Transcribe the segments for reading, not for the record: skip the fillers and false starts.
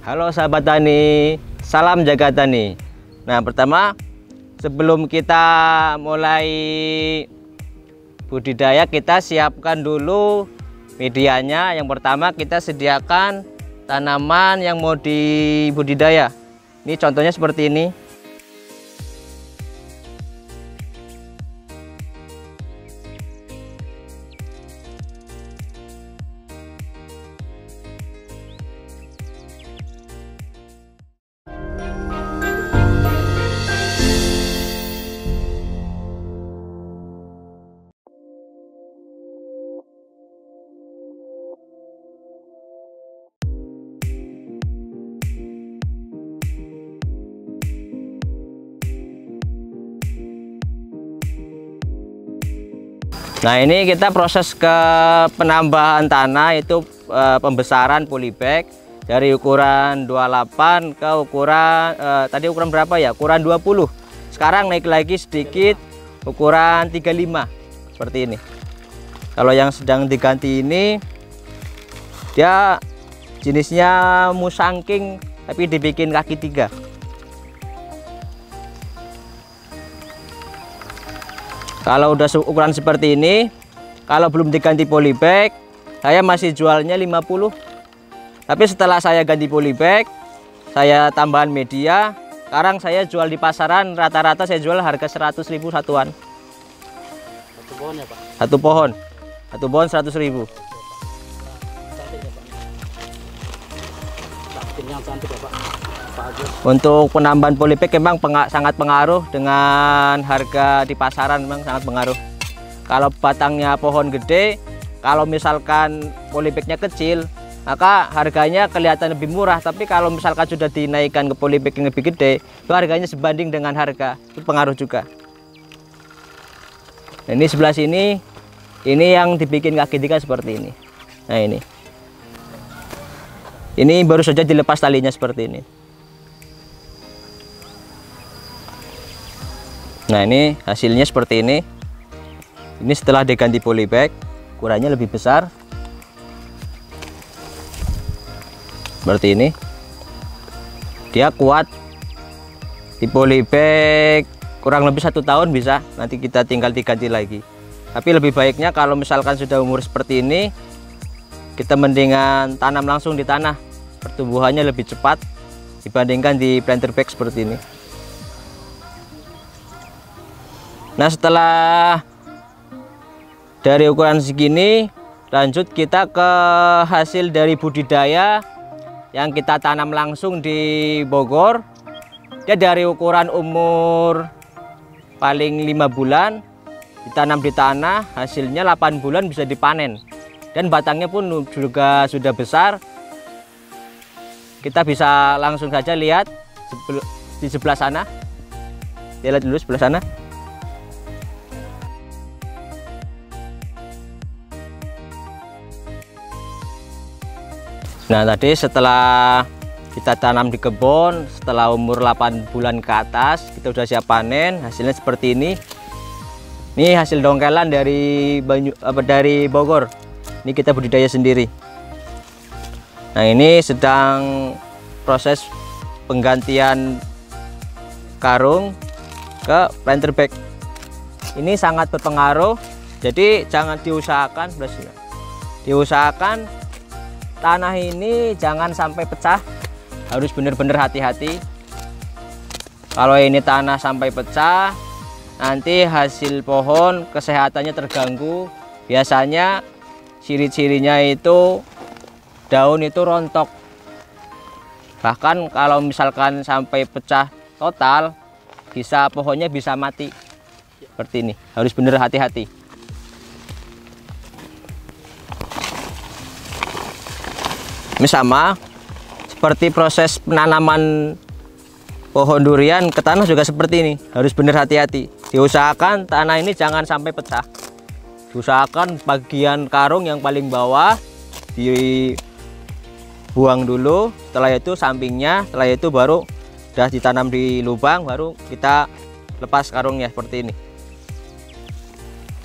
Halo sahabat tani, salam jaga tani. Nah, pertama sebelum kita mulai budidaya, kita siapkan dulu medianya. Yang pertama kita sediakan tanaman yang mau dibudidaya. Ini contohnya seperti ini. Nah, ini kita proses ke penambahan tanah, itu pembesaran polybag dari ukuran 28 ke ukuran tadi ukuran berapa ya? Ukuran 20. Sekarang naik lagi sedikit ukuran 35 seperti ini. Kalau yang sedang diganti ini dia jenisnya musangking tapi dibikin kaki 3. Kalau udah ukuran seperti ini, kalau belum diganti polybag, saya masih jualnya 50. Tapi setelah saya ganti polybag, saya tambahan media, sekarang saya jual di pasaran rata-rata saya jual harga 100.000 satuan. Satu pohon ya Pak? Satu pohon. Satu pohon 100.000. Yang cantik ya Pak? Untuk penambahan polybag memang sangat pengaruh dengan harga di pasaran, memang sangat pengaruh. Kalau batangnya pohon gede, kalau misalkan polybagnya kecil, maka harganya kelihatan lebih murah. Tapi kalau misalkan sudah dinaikkan ke polybag yang lebih gede, itu harganya sebanding dengan harga, itu pengaruh juga. Nah, ini sebelah sini, ini yang dibikin kaki 3 seperti ini. Nah, ini baru saja dilepas talinya seperti ini. Nah, ini hasilnya seperti ini. Ini setelah diganti polybag, ukurannya lebih besar. Seperti ini. Dia kuat. Di polybag kurang lebih 1 tahun bisa. Nanti kita tinggal diganti lagi. Tapi lebih baiknya kalau misalkan sudah umur seperti ini, kita mendingan tanam langsung di tanah. Pertumbuhannya lebih cepat dibandingkan di planter bag seperti ini. Nah, setelah dari ukuran segini, lanjut kita ke hasil dari budidaya yang kita tanam langsung di Bogor. Dia dari ukuran umur paling 5 bulan, ditanam di tanah, hasilnya 8 bulan bisa dipanen. Dan batangnya pun juga sudah besar. Kita bisa langsung saja lihat di sebelah sana. Kita lihat dulu sebelah sana. Nah, tadi setelah kita tanam di kebun, setelah umur 8 bulan ke atas, kita sudah siap panen. Hasilnya seperti ini. Ini hasil dongkelan dari Bogor. Ini kita budidaya sendiri. Nah, ini sedang proses penggantian karung ke planter bag. Ini sangat berpengaruh. Jadi jangan diusahakan, tanah ini jangan sampai pecah, harus benar-benar hati-hati. Kalau ini tanah sampai pecah, nanti hasil pohon kesehatannya terganggu. Biasanya ciri-cirinya itu daun itu rontok. Bahkan kalau misalkan sampai pecah total, pohonnya bisa mati. Seperti ini, harus benar hati-hati. Ini sama seperti proses penanaman pohon durian ke tanah juga seperti ini, harus benar hati-hati. Diusahakan tanah ini jangan sampai pecah. Diusahakan bagian karung yang paling bawah dibuang dulu, setelah itu sampingnya, setelah itu baru sudah ditanam di lubang, baru kita lepas karungnya seperti ini.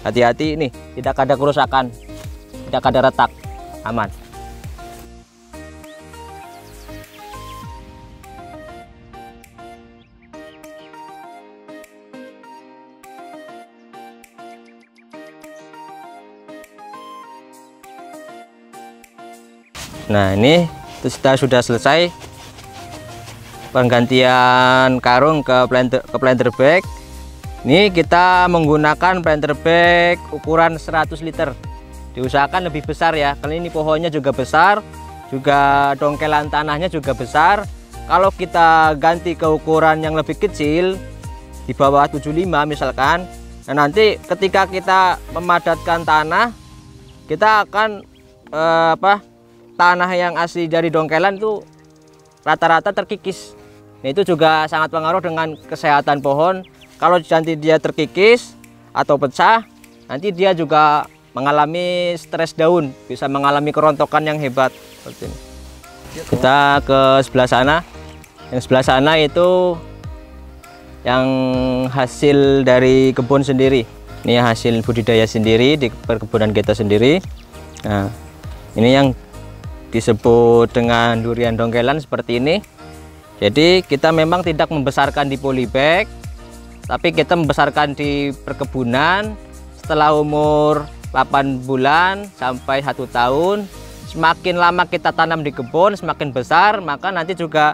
Hati-hati, ini tidak ada kerusakan, tidak ada retak, aman. Nah, ini kita sudah selesai penggantian karung ke planter bag. Ini kita menggunakan planter bag ukuran 100 liter. Diusahakan lebih besar ya, karena ini pohonnya juga besar, juga dongkelan tanahnya juga besar. Kalau kita ganti ke ukuran yang lebih kecil, di bawah 75 misalkan, nah nanti ketika kita memadatkan tanah, kita akan tanah yang asli dari dongkelan itu rata-rata terkikis. Nah, itu juga sangat pengaruh dengan kesehatan pohon. Kalau nanti dia terkikis atau pecah, nanti dia juga mengalami stres daun, bisa mengalami kerontokan yang hebat seperti ini. Kita ke sebelah sana. Yang sebelah sana itu yang hasil dari kebun sendiri. Ini hasil budidaya sendiri di perkebunan kita sendiri. Nah, ini yang disebut dengan durian dongkelan seperti ini. Jadi kita memang tidak membesarkan di polybag, tapi kita membesarkan di perkebunan. Setelah umur 8 bulan sampai 1 tahun, semakin lama kita tanam di kebun, semakin besar, maka nanti juga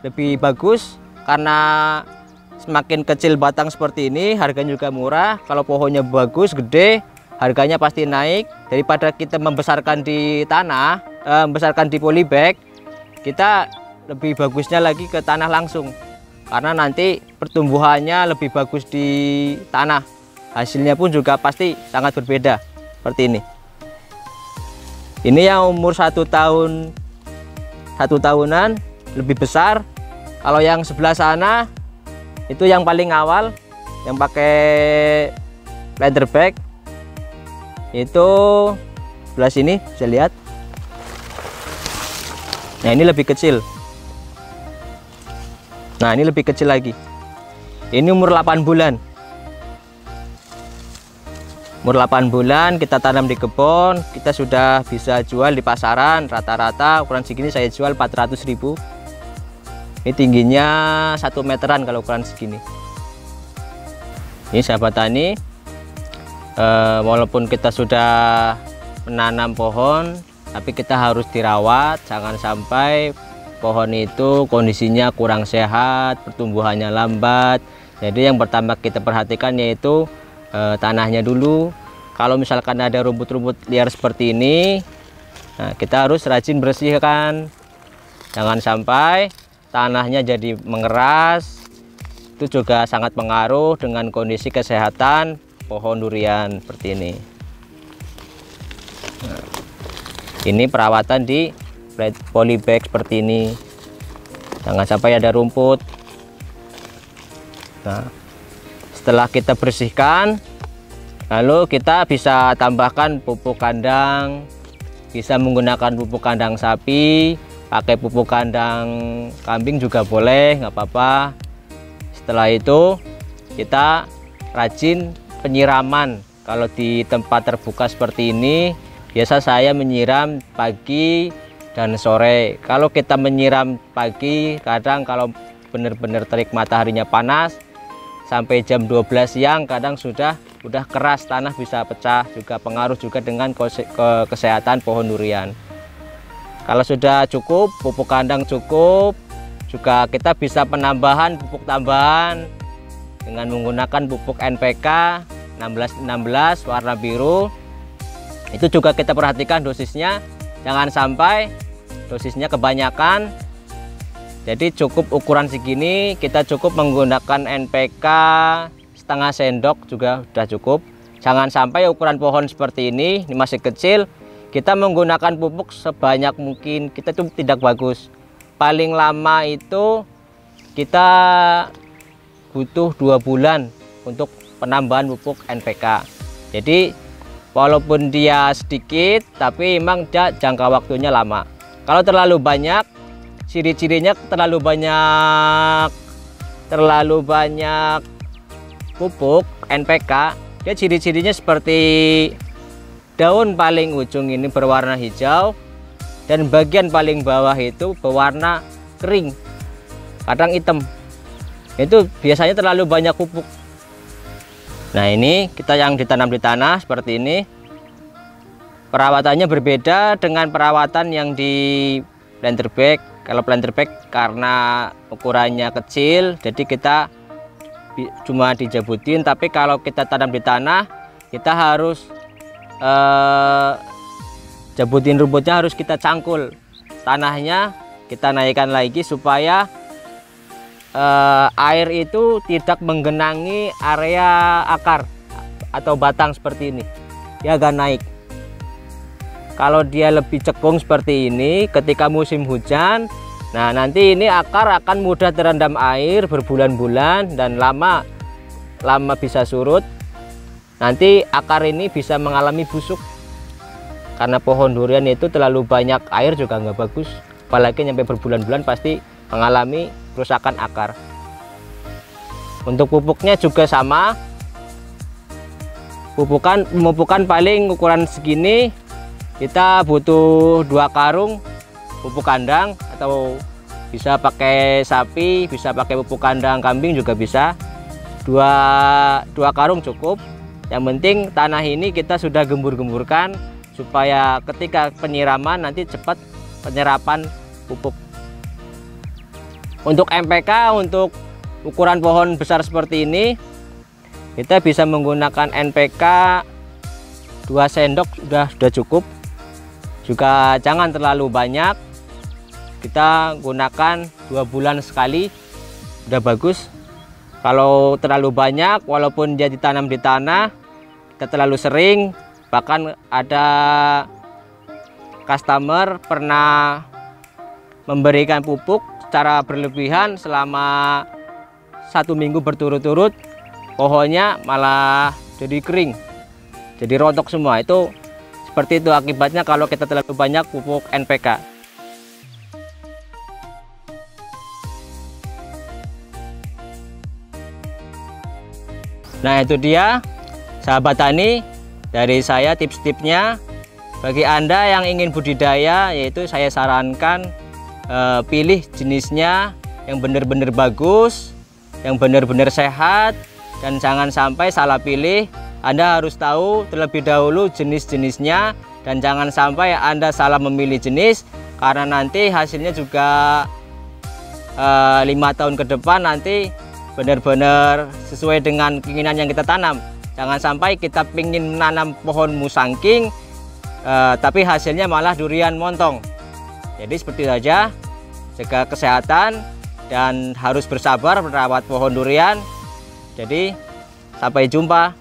lebih bagus. Karena semakin kecil batang seperti ini, harganya juga murah. Kalau pohonnya bagus, gede, harganya pasti naik. Daripada kita membesarkan di tanah, membesarkan di polybag, kita lebih bagusnya lagi ke tanah langsung, karena nanti pertumbuhannya lebih bagus di tanah, hasilnya pun juga pasti sangat berbeda seperti ini. Ini yang umur 1 tahun, 1 tahunan lebih besar. Kalau yang sebelah sana itu yang paling awal, yang pakai planter bag, itu sebelah sini bisa lihat. Nah, ini lebih kecil. Nah, ini lebih kecil lagi. Ini umur 8 bulan. Umur 8 bulan kita tanam di kebun, kita sudah bisa jual di pasaran. Rata-rata ukuran segini saya jual 400.000. Ini tingginya 1 meteran kalau ukuran segini. Ini sahabat tani, walaupun kita sudah menanam pohon, tapi kita harus dirawat. Jangan sampai pohon itu kondisinya kurang sehat, pertumbuhannya lambat. Jadi yang pertama kita perhatikan yaitu tanahnya dulu. Kalau misalkan ada rumput-rumput liar seperti ini, nah, kita harus rajin bersihkan. Jangan sampai tanahnya jadi mengeras. Itu juga sangat pengaruh dengan kondisi kesehatan pohon durian seperti ini. Nah, ini perawatan di polybag seperti ini, jangan sampai ada rumput. Nah, setelah kita bersihkan, lalu kita bisa tambahkan pupuk kandang, bisa menggunakan pupuk kandang sapi, pakai pupuk kandang kambing juga boleh, nggak apa-apa. Setelah itu kita rajin penyiraman. Kalau di tempat terbuka seperti ini, biasa saya menyiram pagi dan sore. Kalau kita menyiram pagi, kadang kalau benar-benar terik mataharinya panas, sampai jam 12 siang kadang sudah keras, tanah bisa pecah, juga pengaruh juga dengan kesehatan pohon durian. Kalau sudah cukup, pupuk kandang cukup, juga kita bisa penambahan pupuk tambahan dengan menggunakan pupuk NPK 1616 warna biru. Itu juga kita perhatikan dosisnya, jangan sampai dosisnya kebanyakan. Jadi cukup ukuran segini, kita cukup menggunakan NPK setengah sendok juga sudah cukup. Jangan sampai ukuran pohon seperti ini masih kecil, kita menggunakan pupuk sebanyak mungkin, kita itu tidak bagus. Paling lama itu kita butuh 2 bulan untuk penambahan pupuk NPK. Jadi walaupun dia sedikit, tapi memang dia jangka waktunya lama. Kalau terlalu banyak, ciri-cirinya terlalu banyak pupuk NPK, dia ciri-cirinya seperti daun paling ujung ini berwarna hijau dan bagian paling bawah itu berwarna kering, kadang hitam. Itu biasanya terlalu banyak pupuk. Nah, ini kita yang ditanam di tanah seperti ini. Perawatannya berbeda dengan perawatan yang di planter bag. Kalau planter bag karena ukurannya kecil, jadi kita cuma dijabutin. Tapi kalau kita tanam di tanah, kita harus jabutin rumputnya, harus kita cangkul tanahnya, kita naikkan lagi supaya air itu tidak menggenangi area akar atau batang seperti ini. Dia agak naik. Kalau dia lebih cekung seperti ini ketika musim hujan, nah nanti ini akar akan mudah terendam air berbulan-bulan dan lama bisa surut. Nanti akar ini bisa mengalami busuk. Karena pohon durian itu terlalu banyak air juga nggak bagus. Apalagi sampai berbulan-bulan pasti mengalami kerusakan akar. Untuk pupuknya juga sama. Pemupukan paling ukuran segini. Kita butuh 2 karung pupuk kandang, atau bisa pakai sapi, bisa pakai pupuk kandang kambing juga bisa. 2 karung cukup. Yang penting tanah ini kita sudah gembur-gemburkan supaya ketika penyiraman nanti cepat penyerapan pupuk. Untuk NPK, untuk ukuran pohon besar seperti ini, kita bisa menggunakan NPK 2 sendok sudah cukup. Juga jangan terlalu banyak, kita gunakan 2 bulan sekali udah bagus. Kalau terlalu banyak, walaupun dia ditanam di tanah, kita terlalu sering, bahkan ada customer pernah memberikan pupuk secara berlebihan selama 1 minggu berturut-turut, pohonnya malah jadi kering, jadi rontok semua. Itu seperti itu akibatnya kalau kita terlalu banyak pupuk NPK. Nah itu dia sahabat tani, dari saya tips-tipsnya. Bagi Anda yang ingin budidaya, yaitu saya sarankan pilih jenisnya yang benar-benar bagus, yang benar-benar sehat, dan jangan sampai salah pilih. Anda harus tahu terlebih dahulu jenis-jenisnya, dan jangan sampai Anda salah memilih jenis, karena nanti hasilnya juga 5 tahun ke depan nanti benar-benar sesuai dengan keinginan yang kita tanam. Jangan sampai kita ingin menanam pohon musangking tapi hasilnya malah durian montong. Jadi seperti itu saja, jaga kesehatan dan harus bersabar merawat pohon durian. Jadi sampai jumpa.